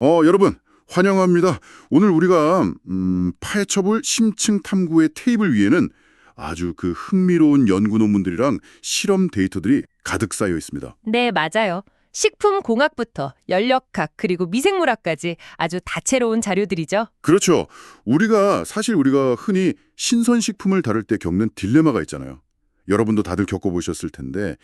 여러분, 환영합니다. 오늘 우리가 파헤쳐볼 심층 탐구의 테이블 위에는 아주 그 흥미로운 연구 논문들이랑 실험 데이터들이 가득 쌓여 있습니다. 네, 맞아요. 식품공학부터 연력학 그리고 미생물학까지 아주 다채로운 자료들이죠. 그렇죠. 우리가 흔히 신선식품을 다룰 때 겪는 딜레마가 있잖아요. 여러분도 다들 겪어보셨을 텐데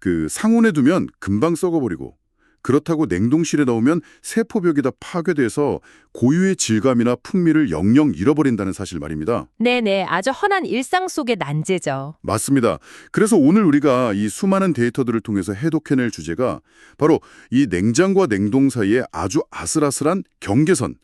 그 상온에 두면 금방 썩어버리고 그렇다고 냉동실에 넣으면 세포벽이 다 파괴돼서 고유의 질감이나 풍미를 영영 잃어버린다는 사실 말입니다. 네네, 아주 흔한 일상 속의 난제죠. 맞습니다. 그래서 오늘 우리가 이 수많은 데이터들을 통해서 해독해낼 주제가 바로 이 냉장과 냉동 사이의 아주 아슬아슬한 경계선,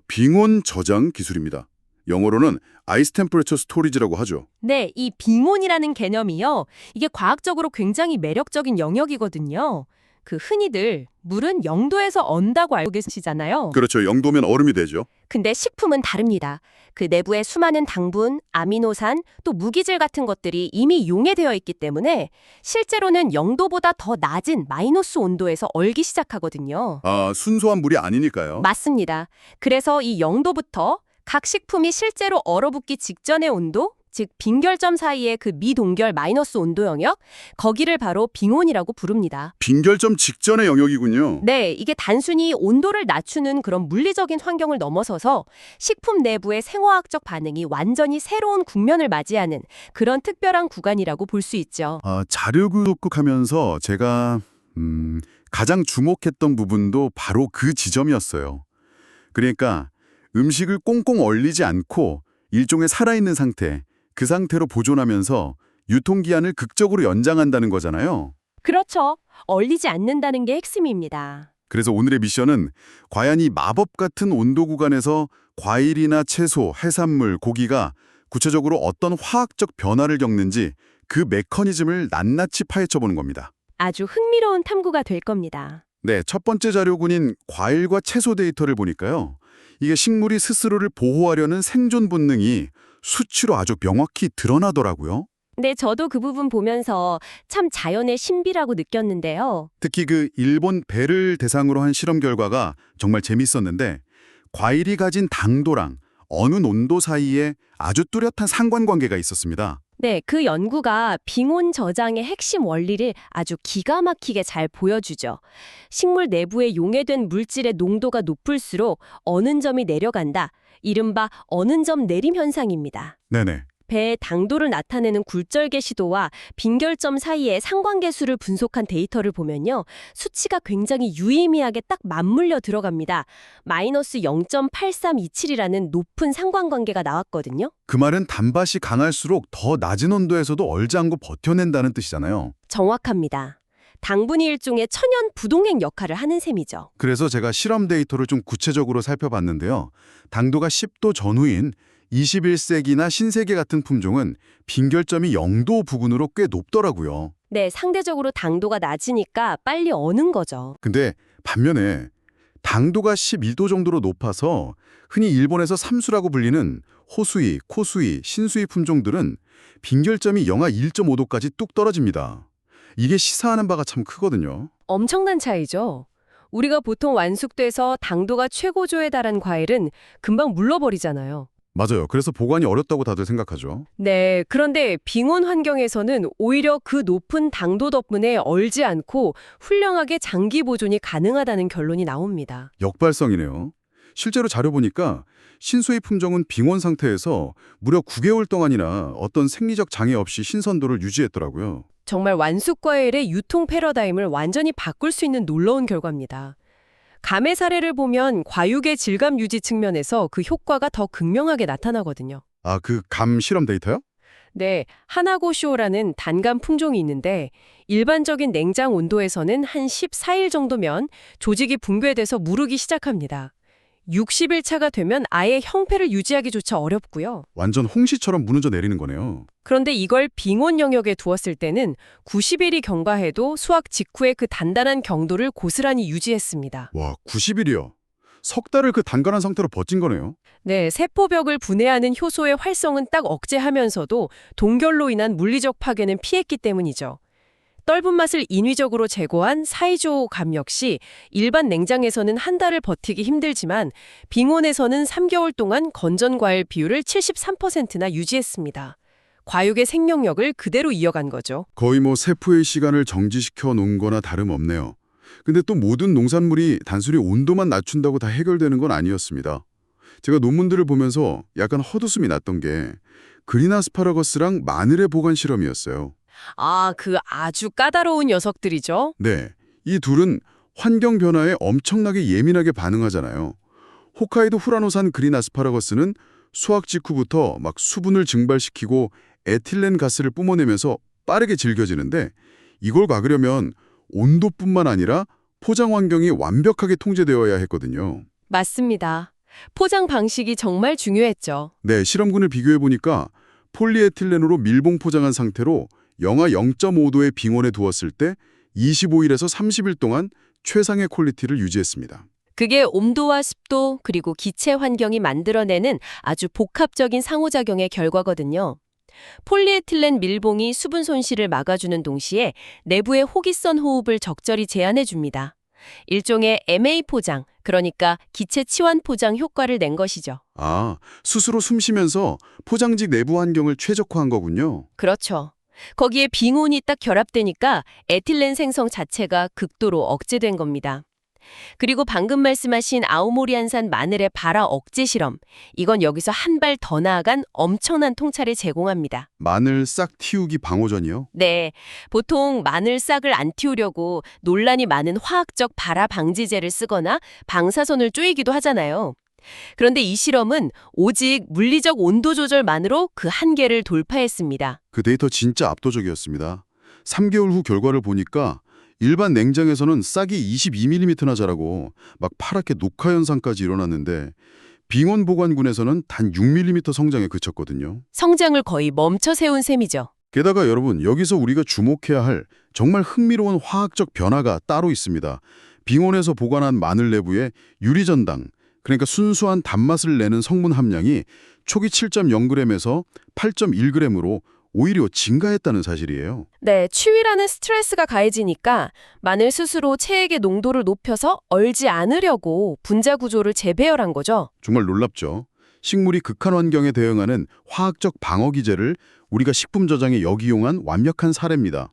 빙온 저장 기술입니다. 영어로는 아이스 템퍼레처 스토리지라고 하죠. 네, 이 빙온이라는 개념이요. 이게 과학적으로 굉장히 매력적인 영역이거든요. 그 흔히들 물은 0도에서 언다고 알고 계시잖아요. 그렇죠. 0도면 얼음이 되죠. 근데 식품은 다릅니다. 그 내부에 수많은 당분, 아미노산, 또 무기질 같은 것들이 이미 용해되어 있기 때문에 실제로는 0도보다 더 낮은 마이너스 온도에서 얼기 시작하거든요. 순수한 물이 아니니까요. 맞습니다. 그래서 이 0도부터 각 식품이 실제로 얼어붙기 직전의 온도, 즉 빙결점 사이의 그 미동결 마이너스 온도 영역, 거기를 바로 빙온이라고 부릅니다. 빙결점 직전의 영역이군요. 네, 이게 단순히 온도를 낮추는 그런 물리적인 환경을 넘어서서 식품 내부의 생화학적 반응이 완전히 새로운 국면을 맞이하는 그런 특별한 구간이라고 볼 수 있죠. 자료 구독하면서 제가 가장 주목했던 부분도 바로 그 지점이었어요. 그러니까 음식을 꽁꽁 얼리지 않고 일종의 살아있는 상태, 그 상태로 보존하면서 유통기한을 극적으로 연장한다는 거잖아요. 그렇죠. 얼리지 않는다는 게 핵심입니다. 그래서 오늘의 미션은 과연 이 마법 같은 온도 구간에서 과일이나 채소, 해산물, 고기가 구체적으로 어떤 화학적 변화를 겪는지 그 메커니즘을 낱낱이 파헤쳐보는 겁니다. 아주 흥미로운 탐구가 될 겁니다. 네, 첫 번째 자료군인 과일과 채소 데이터를 보니까요. 이게 식물이 스스로를 보호하려는 생존 본능이 수치로 아주 명확히 드러나더라고요. 네, 저도 그 부분 보면서 참 자연의 신비라고 느꼈는데요. 특히 그 일본 배를 대상으로 한 실험 결과가 정말 재밌었는데 과일이 가진 당도랑 어느 온도 사이에 아주 뚜렷한 상관관계가 있었습니다. 네, 그 연구가 빙온 저장의 핵심 원리를 아주 기가 막히게 잘 보여주죠. 식물 내부에 용해된 물질의 농도가 높을수록 어는 점이 내려간다. 이른바 어는 점 내림 현상입니다. 네네. 배의 당도를 나타내는 굴절계 시도와 빙결점 사이의 상관계수를 분석한 데이터를 보면요. 수치가 굉장히 유의미하게 딱 맞물려 들어갑니다. 마이너스 0.8327이라는 높은 상관관계가 나왔거든요. 그 말은 단맛이 강할수록 더 낮은 온도에서도 얼지 않고 버텨낸다는 뜻이잖아요. 정확합니다. 당분이 일종의 천연 부동액 역할을 하는 셈이죠. 그래서 제가 실험 데이터를 좀 구체적으로 살펴봤는데요. 당도가 10도 전후인 21세기나 신세계 같은 품종은 빙결점이 0도 부근으로 꽤 높더라고요. 네, 상대적으로 당도가 낮으니까 빨리 어는 거죠. 근데 반면에 당도가 11도 정도로 높아서 흔히 일본에서 삼수라고 불리는 호수이, 코수이, 신수이 품종들은 빙결점이 영하 1.5도까지 뚝 떨어집니다. 이게 시사하는 바가 참 크거든요. 엄청난 차이죠. 우리가 보통 완숙돼서 당도가 최고조에 달한 과일은 금방 물러버리잖아요. 맞아요. 그래서 보관이 어렵다고 다들 생각하죠. 네, 그런데 빙온 환경에서는 오히려 그 높은 당도 덕분에 얼지 않고 훌륭하게 장기 보존이 가능하다는 결론이 나옵니다. 역발상이네요. 실제로 자료 보니까 신수이 품종은 빙온 상태에서 무려 9개월 동안이나 어떤 생리적 장애 없이 신선도를 유지했더라고요. 정말 완숙 과일의 유통 패러다임을 완전히 바꿀 수 있는 놀라운 결과입니다. 감의 사례를 보면 과육의 질감 유지 측면에서 그 효과가 더 극명하게 나타나거든요. 그 감 실험 데이터요? 네, 하나고쇼라는 단감 품종이 있는데 일반적인 냉장 온도에서는 한 14일 정도면 조직이 붕괴돼서 무르기 시작합니다. 60일 차가 되면 아예 형태를 유지하기조차 어렵고요. 완전 홍시처럼 무너져 내리는 거네요. 그런데 이걸 빙온 영역에 두었을 때는 90일이 경과해도 수확 직후에 그 단단한 경도를 고스란히 유지했습니다. 와, 90일이요. 석 달을 그 단간한 상태로 버틴 거네요. 네, 세포벽을 분해하는 효소의 활성은 딱 억제하면서도 동결로 인한 물리적 파괴는 피했기 때문이죠. 떫은 맛을 인위적으로 제거한 사이조감 역시 일반 냉장에서는 한 달을 버티기 힘들지만 빙온에서는 3개월 동안 건전과일 비율을 73%나 유지했습니다. 과육의 생명력을 그대로 이어간 거죠. 거의 뭐 세포의 시간을 정지시켜 놓은 거나 다름없네요. 근데 또 모든 농산물이 단순히 온도만 낮춘다고 다 해결되는 건 아니었습니다. 제가 논문들을 보면서 약간 헛웃음이 났던 게 그린 아스파라거스랑 마늘의 보관 실험이었어요. 아, 그 아주 까다로운 녀석들이죠. 네, 이 둘은 환경 변화에 엄청나게 예민하게 반응하잖아요. 홋카이도 후라노산 그린 아스파라거스는 수확 직후부터 막 수분을 증발시키고 에틸렌 가스를 뿜어내면서 빠르게 질겨지는데 이걸 막으려면 온도뿐만 아니라 포장 환경이 완벽하게 통제되어야 했거든요. 맞습니다. 포장 방식이 정말 중요했죠. 네, 실험군을 비교해보니까 폴리에틸렌으로 밀봉 포장한 상태로 영하 0.5도의 빙온에 두었을 때 25일에서 30일 동안 최상의 퀄리티를 유지했습니다. 그게 온도와 습도 그리고 기체 환경이 만들어내는 아주 복합적인 상호작용의 결과거든요. 폴리에틸렌 밀봉이 수분 손실을 막아주는 동시에 내부의 호기선 호흡을 적절히 제한해줍니다. 일종의 MA 포장, 그러니까 기체 치환 포장 효과를 낸 것이죠. 아, 스스로 숨 쉬면서 포장지 내부 환경을 최적화한 거군요. 그렇죠. 거기에 빙온이 딱 결합되니까 에틸렌 생성 자체가 극도로 억제된 겁니다. 그리고 방금 말씀하신 아오모리안산 마늘의 발화 억제 실험. 이건 여기서 한 발 더 나아간 엄청난 통찰을 제공합니다. 마늘 싹 틔우기 방어전이요? 네, 보통 마늘 싹을 안 틔우려고 논란이 많은 화학적 발화 방지제를 쓰거나 방사선을 쪼이기도 하잖아요. 그런데 이 실험은 오직 물리적 온도 조절만으로 그 한계를 돌파했습니다. 그 데이터 진짜 압도적이었습니다. 3개월 후 결과를 보니까 일반 냉장에서는 싹이 22mm나 자라고 막 파랗게 녹화 현상까지 일어났는데 빙온 보관군에서는 단 6mm 성장에 그쳤거든요. 성장을 거의 멈춰 세운 셈이죠. 게다가 여러분, 여기서 우리가 주목해야 할 정말 흥미로운 화학적 변화가 따로 있습니다. 빙온에서 보관한 마늘 내부에 유리전당, 그러니까 순수한 단맛을 내는 성분 함량이 초기 7.0g에서 8.1g으로 오히려 증가했다는 사실이에요. 네, 추위라는 스트레스가 가해지니까 마늘 스스로 체액의 농도를 높여서 얼지 않으려고 분자 구조를 재배열한 거죠. 정말 놀랍죠. 식물이 극한 환경에 대응하는 화학적 방어 기제를 우리가 식품 저장에 역이용한 완벽한 사례입니다.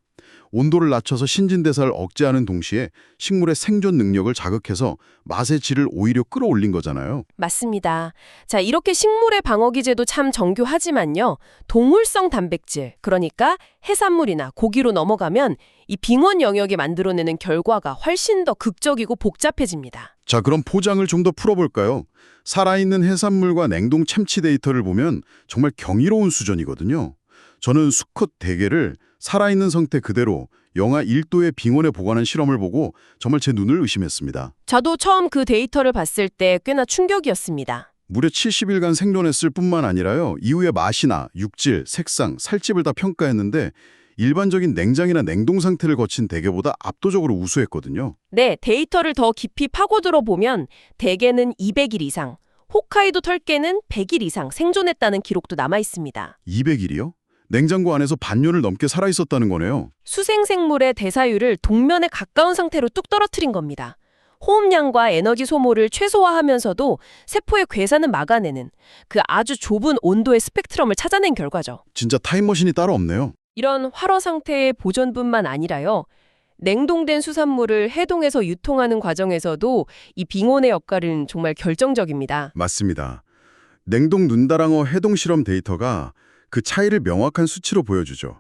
온도를 낮춰서 신진대사를 억제하는 동시에 식물의 생존 능력을 자극해서 맛의 질을 오히려 끌어올린 거잖아요. 맞습니다. 자, 이렇게 식물의 방어 기제도 참 정교하지만요. 동물성 단백질, 그러니까 해산물이나 고기로 넘어가면 이 빙원 영역이 만들어내는 결과가 훨씬 더 극적이고 복잡해집니다. 자, 그럼 포장을 좀 더 풀어볼까요? 살아있는 해산물과 냉동 참치 데이터를 보면 정말 경이로운 수준이거든요. 저는 수컷 대게를 살아있는 상태 그대로 영하 1도의 빙온에 보관한 실험을 보고 정말 제 눈을 의심했습니다. 저도 처음 그 데이터를 봤을 때 꽤나 충격이었습니다. 무려 70일간 생존했을 뿐만 아니라요. 이후의 맛이나 육질, 색상, 살집을 다 평가했는데 일반적인 냉장이나 냉동 상태를 거친 대게보다 압도적으로 우수했거든요. 네, 데이터를 더 깊이 파고들어 보면 대게는 200일 이상, 홋카이도 털개는 100일 이상 생존했다는 기록도 남아 있습니다. 200일이요? 냉장고 안에서 반년을 넘게 살아있었다는 거네요. 수생생물의 대사율을 동면에 가까운 상태로 뚝 떨어뜨린 겁니다. 호흡량과 에너지 소모를 최소화하면서도 세포의 괴사는 막아내는 그 아주 좁은 온도의 스펙트럼을 찾아낸 결과죠. 진짜 타임머신이 따로 없네요. 이런 활어 상태의 보존뿐만 아니라요. 냉동된 수산물을 해동해서 유통하는 과정에서도 이 빙온의 역할은 정말 결정적입니다. 맞습니다. 냉동 눈다랑어 해동 실험 데이터가 그 차이를 명확한 수치로 보여주죠.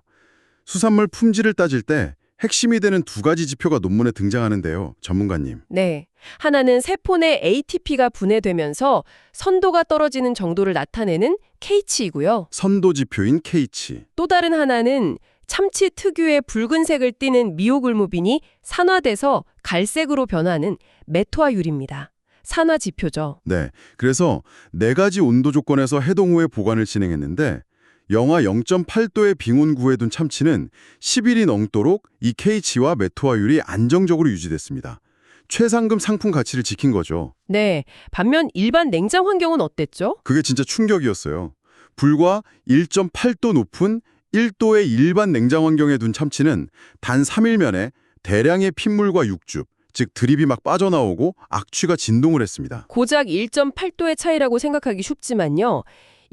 수산물 품질을 따질 때 핵심이 되는 두 가지 지표가 논문에 등장하는데요. 전문가님. 네. 하나는 세포 내 ATP가 분해되면서 선도가 떨어지는 정도를 나타내는 K치이고요. 선도 지표인 K치. 또 다른 하나는 참치 특유의 붉은색을 띠는 미오글무빈이 산화돼서 갈색으로 변하는 메토아율입니다. 산화 지표죠. 네. 그래서 네 가지 온도 조건에서 해동 후에 보관을 진행했는데 영하 0.8도의 빙온 구에 둔 참치는 10일이 넘도록 이 K치와 메토아율이 안정적으로 유지됐습니다. 최상급 상품 가치를 지킨 거죠. 네. 반면 일반 냉장 환경은 어땠죠? 그게 진짜 충격이었어요. 불과 1.8도 높은 1도의 일반 냉장 환경에 둔 참치는 단 3일 만에 대량의 핏물과 육즙, 즉 드립이 막 빠져나오고 악취가 진동을 했습니다. 고작 1.8도의 차이라고 생각하기 쉽지만요.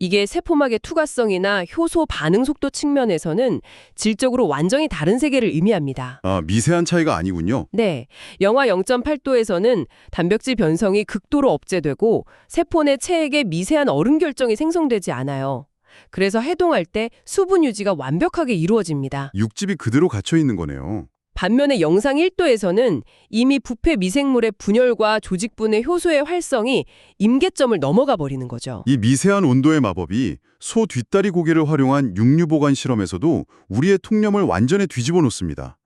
이게 세포막의 투과성이나 효소 반응 속도 측면에서는 질적으로 완전히 다른 세계를 의미합니다. 아, 미세한 차이가 아니군요. 네, 영하 0.8도에서는 단백질 변성이 극도로 억제되고 세포 내 체액에 미세한 얼음 결정이 생성되지 않아요. 그래서 해동할 때 수분 유지가 완벽하게 이루어집니다. 육즙이 그대로 갇혀 있는 거네요. 반면에 영상 1도에서는 이미 부패 미생물의 분열과 조직분의 효소의 활성이 임계점을 넘어가 버리는 거죠. 이 미세한 온도의 마법이 소 뒷다리 고기를 활용한 육류 보관 실험에서도 우리의 통념을 완전히 뒤집어 놓습니다.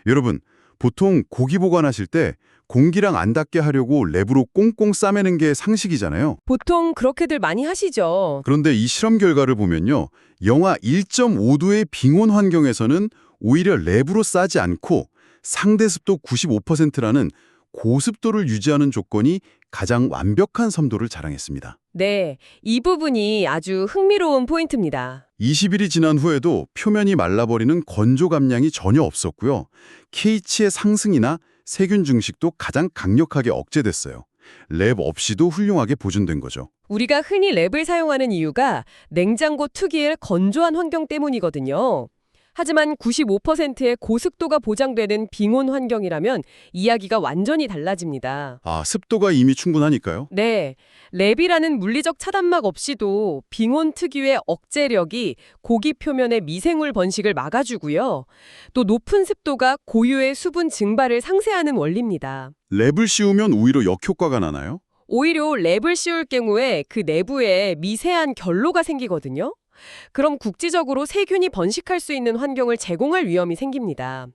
여러분, 보통 고기 보관하실 때 공기랑 안 닿게 하려고 랩으로 꽁꽁 싸매는 게 상식이잖아요. 보통 그렇게들 많이 하시죠. 그런데 이 실험 결과를 보면요. 영하 1.5도의 빙온 환경에서는 오히려 랩으로 싸지 않고 상대 습도 95%라는 고습도를 유지하는 조건이 가장 완벽한 섬도를 자랑했습니다. 네, 이 부분이 아주 흥미로운 포인트입니다. 20일이 지난 후에도 표면이 말라버리는 건조 감량이 전혀 없었고요. pH의 상승이나 세균 증식도 가장 강력하게 억제됐어요. 랩 없이도 훌륭하게 보존된 거죠. 우리가 흔히 랩을 사용하는 이유가 냉장고 특유의 건조한 환경 때문이거든요. 하지만 95%의 고습도가 보장되는 빙온 환경이라면 이야기가 완전히 달라집니다. 아, 습도가 이미 충분하니까요? 네, 랩이라는 물리적 차단막 없이도 빙온 특유의 억제력이 고기 표면의 미생물 번식을 막아주고요. 또 높은 습도가 고유의 수분 증발을 상쇄하는 원리입니다. 랩을 씌우면 오히려 역효과가 나나요? 오히려 랩을 씌울 경우에 그 내부에 미세한 결로가 생기거든요. 그럼 국지적으로 세균이 번식할 수 있는 환경을 제공할 위험이 생깁니다.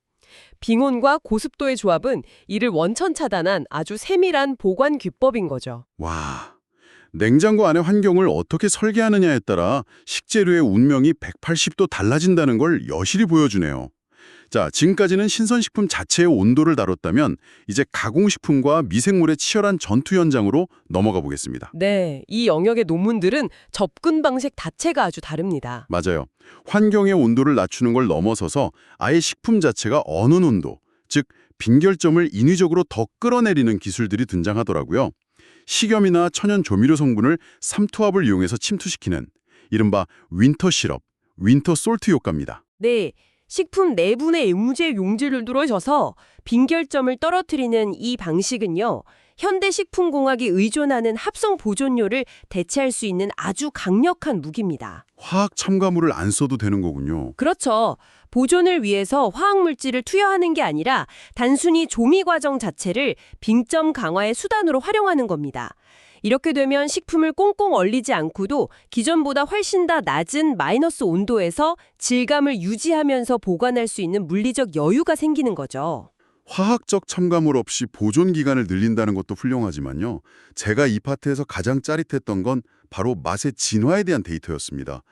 빙온과 고습도의 조합은 이를 원천 차단한 아주 세밀한 보관 기법인 거죠. 와, 냉장고 안의 환경을 어떻게 설계하느냐에 따라 식재료의 운명이 180도 달라진다는 걸 여실히 보여주네요. 자, 지금까지는 신선식품 자체의 온도를 다뤘다면 이제 가공식품과 미생물의 치열한 전투 현장으로 넘어가 보겠습니다. 네, 이 영역의 논문들은 접근 방식 자체가 아주 다릅니다. 맞아요. 환경의 온도를 낮추는 걸 넘어서서 아예 식품 자체가 어는 온도, 즉 빈결점을 인위적으로 더 끌어내리는 기술들이 등장하더라고요. 식염이나 천연 조미료 성분을 삼투압을 이용해서 침투시키는 이른바 윈터 시럽, 윈터 솔트 효과입니다. 네, 식품 내분의 음제 용질을 들어셔서 빈결점을 떨어뜨리는 이 방식은요. 현대 식품공학이 의존하는 합성 보존료를 대체할 수 있는 아주 강력한 무기입니다. 화학 첨가물을 안 써도 되는 거군요. 그렇죠. 보존을 위해서 화학물질을 투여하는 게 아니라 단순히 조미 과정 자체를 빙점 강화의 수단으로 활용하는 겁니다. 이렇게 되면 식품을 꽁꽁 얼리지 않고도 기존보다 훨씬 더 낮은 마이너스 온도에서 질감을 유지하면서 보관할 수 있는 물리적 여유가 생기는 거죠. 화학적 첨가물 없이 보존 기간을 늘린다는 것도 훌륭하지만요. 제가 이 파트에서 가장 짜릿했던 건 바로 맛의 진화에 대한 데이터였습니다.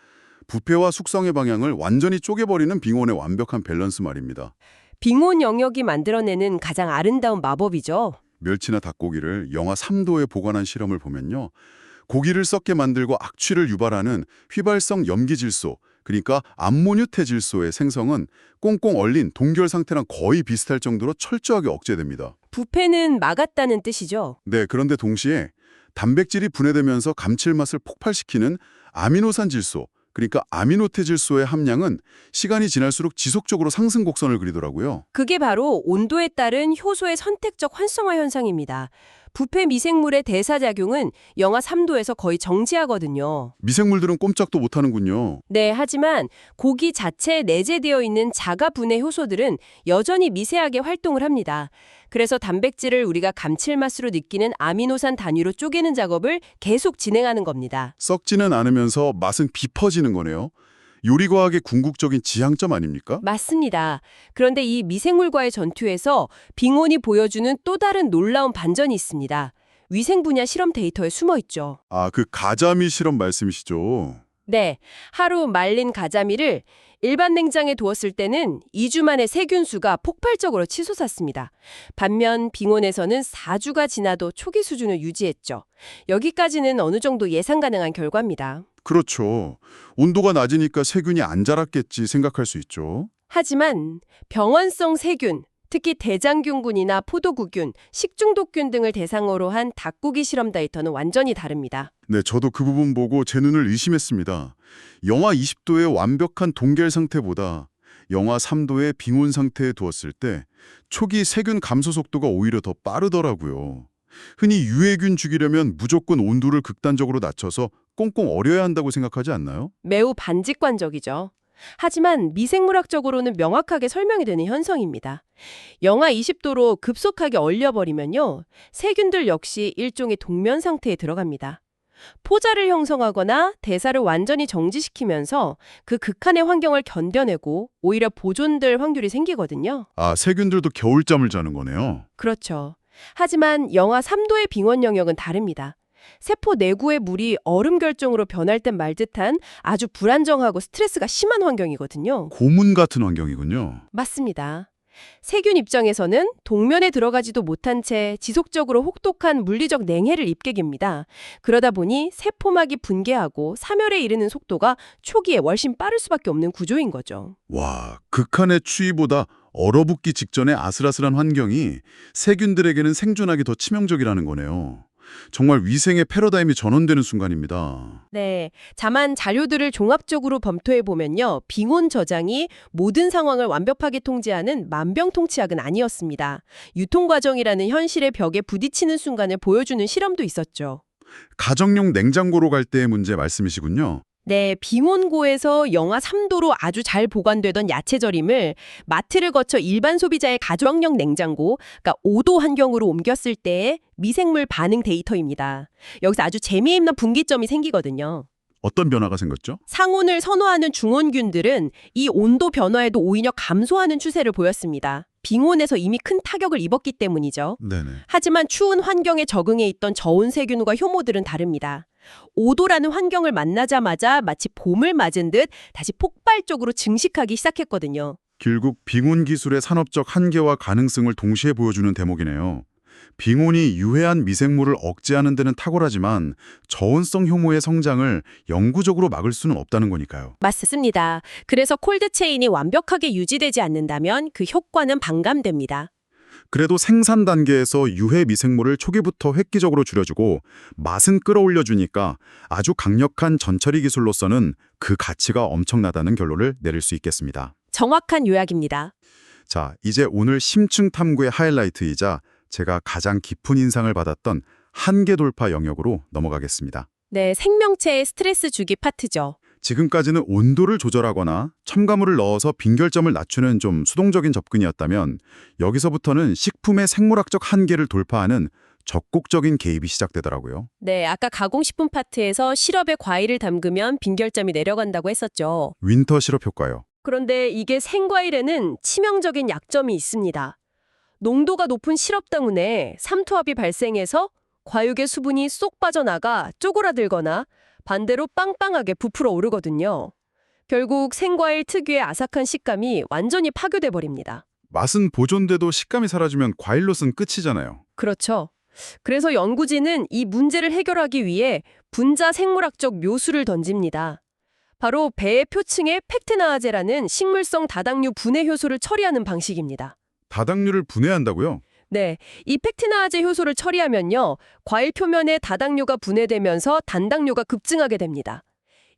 부패와 숙성의 방향을 완전히 쪼개버리는 빙온의 완벽한 밸런스 말입니다. 빙온 영역이 만들어내는 가장 아름다운 마법이죠. 멸치나 닭고기를 영하 3도에 보관한 실험을 보면요. 고기를 썩게 만들고 악취를 유발하는 휘발성 염기질소, 그러니까 암모니테 질소의 생성은 꽁꽁 얼린 동결 상태랑 거의 비슷할 정도로 철저하게 억제됩니다. 부패는 막았다는 뜻이죠. 네, 그런데 동시에 단백질이 분해되면서 감칠맛을 폭발시키는 아미노산 질소, 그러니까 아미노테 질소의 함량은 시간이 지날수록 지속적으로 상승 곡선을 그리더라고요. 그게 바로 온도에 따른 효소의 선택적 활성화 현상입니다. 부패 미생물의 대사작용은 영하 3도에서 거의 정지하거든요. 미생물들은 꼼짝도 못하는군요. 네, 하지만 고기 자체에 내재되어 있는 자가 분해 효소들은 여전히 미세하게 활동을 합니다. 그래서 단백질을 우리가 감칠맛으로 느끼는 아미노산 단위로 쪼개는 작업을 계속 진행하는 겁니다. 썩지는 않으면서 맛은 깊어지는 거네요. 요리과학의 궁극적인 지향점 아닙니까? 맞습니다. 그런데 이 미생물과의 전투에서 빙온이 보여주는 또 다른 놀라운 반전이 있습니다. 위생 분야 실험 데이터에 숨어 있죠. 아, 그 가자미 실험 말씀이시죠? 네, 하루 말린 가자미를 일반 냉장에 두었을 때는 2주 만에 세균수가 폭발적으로 치솟았습니다. 반면 빙온에서는 4주가 지나도 초기 수준을 유지했죠. 여기까지는 어느 정도 예상 가능한 결과입니다. 그렇죠. 온도가 낮으니까 세균이 안 자랐겠지 생각할 수 있죠. 하지만 병원성 세균, 특히 대장균군이나 포도구균, 식중독균 등을 대상으로 한 닭고기 실험 데이터는 완전히 다릅니다. 네, 저도 그 부분 보고 제 눈을 의심했습니다. 영하 20도의 완벽한 동결 상태보다 영하 3도의 빙온 상태에 두었을 때 초기 세균 감소 속도가 오히려 더 빠르더라고요. 흔히 유해균 죽이려면 무조건 온도를 극단적으로 낮춰서 꽁꽁 얼여야 한다고 생각하지 않나요? 매우 반직관적이죠. 하지만 미생물학적으로는 명확하게 설명이 되는 현상입니다. 영하 20도로 급속하게 얼려버리면요, 세균들 역시 일종의 동면 상태에 들어갑니다. 포자를 형성하거나 대사를 완전히 정지시키면서 그 극한의 환경을 견뎌내고 오히려 보존될 확률이 생기거든요. 아, 세균들도 겨울잠을 자는 거네요. 그렇죠. 하지만 영하 3도의 빙원 영역은 다릅니다. 세포 내부의 물이 얼음 결정으로 변할 듯 말 듯한 아주 불안정하고 스트레스가 심한 환경이거든요. 고문 같은 환경이군요. 맞습니다. 세균 입장에서는 동면에 들어가지도 못한 채 지속적으로 혹독한 물리적 냉해를 입게 됩니다. 그러다 보니 세포막이 붕괴하고 사멸에 이르는 속도가 초기에 훨씬 빠를 수밖에 없는 구조인 거죠. 와, 극한의 추위보다 얼어붙기 직전의 아슬아슬한 환경이 세균들에게는 생존하기 더 치명적이라는 거네요. 정말 위생의 패러다임이 전환되는 순간입니다. 네, 다만 자료들을 종합적으로 검토해 보면요, 빙온 저장이 모든 상황을 완벽하게 통제하는 만병통치약은 아니었습니다. 유통 과정이라는 현실의 벽에 부딪히는 순간을 보여주는 실험도 있었죠. 가정용 냉장고로 갈 때의 문제 말씀이시군요. 네, 빙온고에서 영하 3도로 아주 잘 보관되던 야채 절임을 마트를 거쳐 일반 소비자의 가정용 냉장고, 그러니까 5도 환경으로 옮겼을 때의 미생물 반응 데이터입니다. 여기서 아주 재미있는 분기점이 생기거든요. 어떤 변화가 생겼죠? 상온을 선호하는 중원균들은 이 온도 변화에도 오히려 감소하는 추세를 보였습니다. 빙온에서 이미 큰 타격을 입었기 때문이죠. 네네. 하지만 추운 환경에 적응해 있던 저온 세균과 효모들은 다릅니다. 5도라는 환경을 만나자마자 마치 봄을 맞은 듯 다시 폭발적으로 증식하기 시작했거든요. 결국 빙온 기술의 산업적 한계와 가능성을 동시에 보여주는 대목이네요. 빙온이 유해한 미생물을 억제하는 데는 탁월하지만 저온성 효모의 성장을 영구적으로 막을 수는 없다는 거니까요. 맞습니다. 그래서 콜드체인이 완벽하게 유지되지 않는다면 그 효과는 반감됩니다. 그래도 생산 단계에서 유해 미생물을 초기부터 획기적으로 줄여주고 맛은 끌어올려주니까 아주 강력한 전처리 기술로서는 그 가치가 엄청나다는 결론을 내릴 수 있겠습니다. 정확한 요약입니다. 자, 이제 오늘 심층 탐구의 하이라이트이자 제가 가장 깊은 인상을 받았던 한계 돌파 영역으로 넘어가겠습니다. 네, 생명체의 스트레스 주기 파트죠. 지금까지는 온도를 조절하거나 첨가물을 넣어서 빈결점을 낮추는 좀 수동적인 접근이었다면 여기서부터는 식품의 생물학적 한계를 돌파하는 적극적인 개입이 시작되더라고요. 네, 아까 가공식품 파트에서 시럽에 과일을 담그면 빈결점이 내려간다고 했었죠. 윈터 시럽 효과요. 그런데 이게 생과일에는 치명적인 약점이 있습니다. 농도가 높은 시럽 때문에 삼투압이 발생해서 과육의 수분이 쏙 빠져나가 쪼그라들거나 반대로 빵빵하게 부풀어 오르거든요. 결국 생과일 특유의 아삭한 식감이 완전히 파괴돼 버립니다. 맛은 보존돼도 식감이 사라지면 과일로서는 끝이잖아요. 그렇죠. 그래서 연구진은 이 문제를 해결하기 위해 분자 생물학적 묘수를 던집니다. 바로 배의 표층에 팩트나아제라는 식물성 다당류 분해 효소를 처리하는 방식입니다. 다당류를 분해한다고요? 네, 이 팩티나아제 효소를 처리하면요, 과일 표면에 다당류가 분해되면서 단당류가 급증하게 됩니다.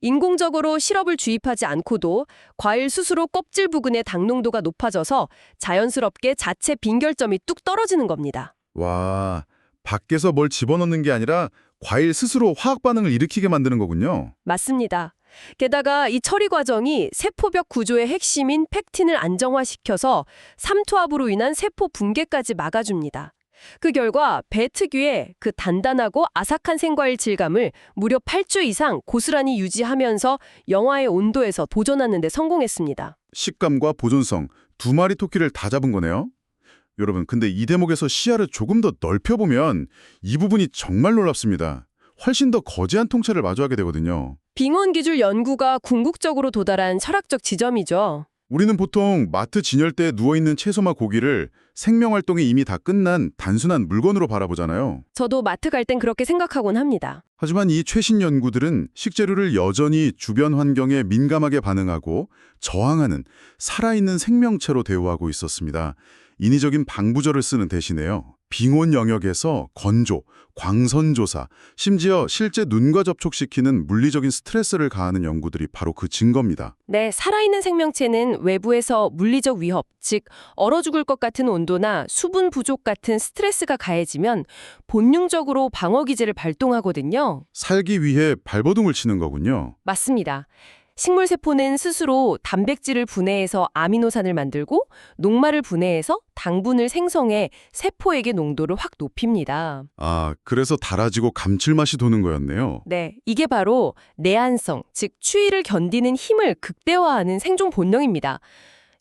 인공적으로 시럽을 주입하지 않고도 과일 스스로 껍질 부근의 당농도가 높아져서 자연스럽게 자체 빈결점이 뚝 떨어지는 겁니다. 와, 밖에서 뭘 집어넣는 게 아니라 과일 스스로 화학 반응을 일으키게 만드는 거군요. 맞습니다. 게다가 이 처리 과정이 세포벽 구조의 핵심인 팩틴을 안정화시켜서 삼투압으로 인한 세포 붕괴까지 막아줍니다. 그 결과 배 특유의 그 단단하고 아삭한 생과일 질감을 무려 8주 이상 고스란히 유지하면서 영하의 온도에서 보존하는 데 성공했습니다. 식감과 보존성, 두 마리 토끼를 다 잡은 거네요. 여러분, 근데 이 대목에서 시야를 조금 더 넓혀보면 이 부분이 정말 놀랍습니다. 훨씬 더 거대한 통찰을 마주하게 되거든요. 빙원 기술 연구가 궁극적으로 도달한 철학적 지점이죠. 우리는 보통 마트 진열대에 누워있는 채소나 고기를 생명활동이 이미 다 끝난 단순한 물건으로 바라보잖아요. 저도 마트 갈 땐 그렇게 생각하곤 합니다. 하지만 이 최신 연구들은 식재료를 여전히 주변 환경에 민감하게 반응하고 저항하는 살아있는 생명체로 대우하고 있었습니다. 인위적인 방부제를 쓰는 대신에요. 빙온 영역에서 건조, 광선 조사, 심지어 실제 눈과 접촉시키는 물리적인 스트레스를 가하는 연구들이 바로 그 증거입니다. 네, 살아있는 생명체는 외부에서 물리적 위협, 즉 얼어 죽을 것 같은 온도나 수분 부족 같은 스트레스가 가해지면 본능적으로 방어 기제를 발동하거든요. 살기 위해 발버둥을 치는 거군요. 맞습니다. 식물 세포는 스스로 단백질을 분해해서 아미노산을 만들고 녹말을 분해해서 당분을 생성해 세포에게 농도를 확 높입니다. 아, 그래서 달아지고 감칠맛이 도는 거였네요. 네, 이게 바로 내한성, 즉 추위를 견디는 힘을 극대화하는 생존 본능입니다.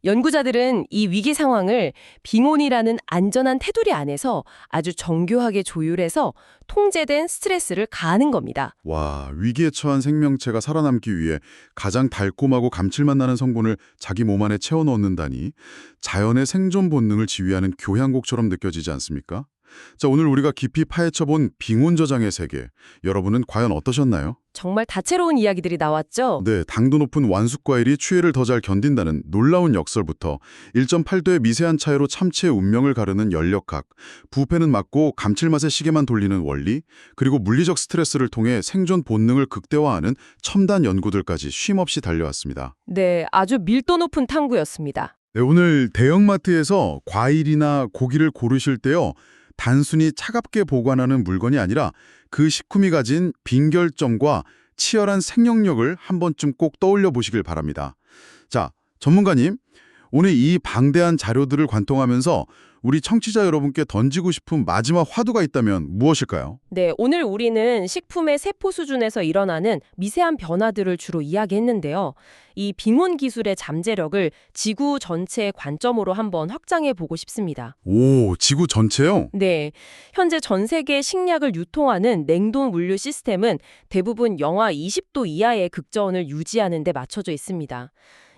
연구자들은 이 위기 상황을 빙온이라는 안전한 테두리 안에서 아주 정교하게 조율해서 통제된 스트레스를 가하는 겁니다. 와, 위기에 처한 생명체가 살아남기 위해 가장 달콤하고 감칠맛 나는 성분을 자기 몸 안에 채워 넣는다니 자연의 생존 본능을 지휘하는 교향곡처럼 느껴지지 않습니까? 자, 오늘 우리가 깊이 파헤쳐본 빙온 저장의 세계, 여러분은 과연 어떠셨나요? 정말 다채로운 이야기들이 나왔죠? 네, 당도 높은 완숙과일이 추위를 더 잘 견딘다는 놀라운 역설부터 1.8도의 미세한 차이로 참치의 운명을 가르는 연력학, 부패는 막고 감칠맛의 시계만 돌리는 원리, 그리고 물리적 스트레스를 통해 생존 본능을 극대화하는 첨단 연구들까지 쉼없이 달려왔습니다. 네, 아주 밀도 높은 탐구였습니다. 네, 오늘 대형마트에서 과일이나 고기를 고르실 때요, 단순히 차갑게 보관하는 물건이 아니라 그 식품이 가진 빙결점과 치열한 생명력을 한 번쯤 꼭 떠올려 보시길 바랍니다. 자, 전문가님, 오늘 이 방대한 자료들을 관통하면서 우리 청취자 여러분께 던지고 싶은 마지막 화두가 있다면 무엇일까요? 네, 오늘 우리는 식품의 세포 수준에서 일어나는 미세한 변화들을 주로 이야기했는데요. 이 빙온 기술의 잠재력을 지구 전체의 관점으로 한번 확장해 보고 싶습니다. 오, 지구 전체요? 네, 현재 전 세계 식량을 유통하는 냉동 물류 시스템은 대부분 영하 20도 이하의 극저온을 유지하는 데 맞춰져 있습니다.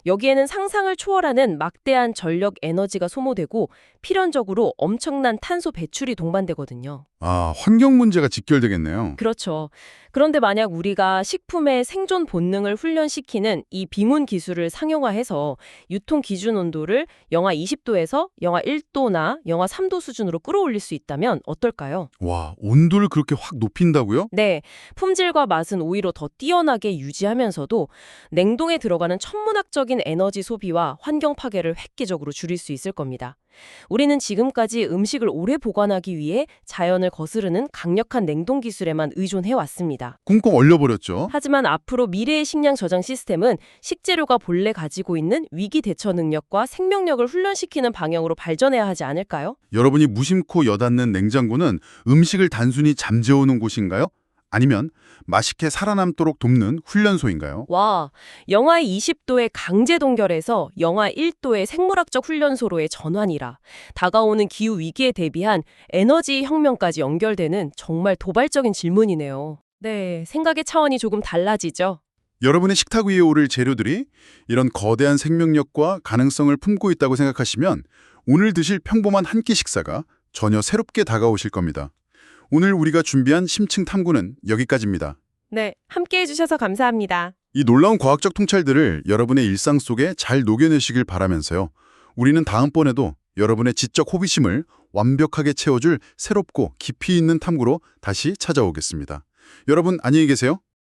여기에는 상상을 초월하는 막대한 전력 에너지가 소모되고 필연적으로 엄청난 탄소 배출이 동반되거든요. 아, 환경 문제가 직결되겠네요. 그렇죠. 그런데 만약 우리가 식품의 생존 본능을 훈련시키는 이 빙온 기술을 상용화해서 유통 기준 온도를 영하 20도에서 영하 1도나 영하 3도 수준으로 끌어올릴 수 있다면 어떨까요? 와, 온도를 그렇게 확 높인다고요? 네, 품질과 맛은 오히려 더 뛰어나게 유지하면서도 냉동에 들어가는 천문학적인 에너지 소비와 환경 파괴를 획기적으로 줄일 수 있을 겁니다. 우리는 지금까지 음식을 오래 보관하기 위해 자연을 거스르는 강력한 냉동 기술에만 의존해 왔습니다. 꽁꽁 얼려버렸죠. 하지만 앞으로 미래의 식량 저장 시스템은 식재료가 본래 가지고 있는 위기 대처 능력과 생명력을 훈련시키는 방향으로 발전해야 하지 않을까요? 여러분이 무심코 여닫는 냉장고는 음식을 단순히 잠재우는 곳인가요? 아니면 맛있게 살아남도록 돕는 훈련소인가요? 와, 영하 20도의 강제 동결에서 영하 1도의 생물학적 훈련소로의 전환이라 다가오는 기후 위기에 대비한 에너지 혁명까지 연결되는 정말 도발적인 질문이네요. 네, 생각의 차원이 조금 달라지죠. 여러분의 식탁 위에 오를 재료들이 이런 거대한 생명력과 가능성을 품고 있다고 생각하시면 오늘 드실 평범한 한 끼 식사가 전혀 새롭게 다가오실 겁니다. 오늘 우리가 준비한 심층 탐구는 여기까지입니다. 네, 함께 해주셔서 감사합니다. 이 놀라운 과학적 통찰들을 여러분의 일상 속에 잘 녹여내시길 바라면서요. 우리는 다음번에도 여러분의 지적 호기심을 완벽하게 채워줄 새롭고 깊이 있는 탐구로 다시 찾아오겠습니다. 여러분 안녕히 계세요.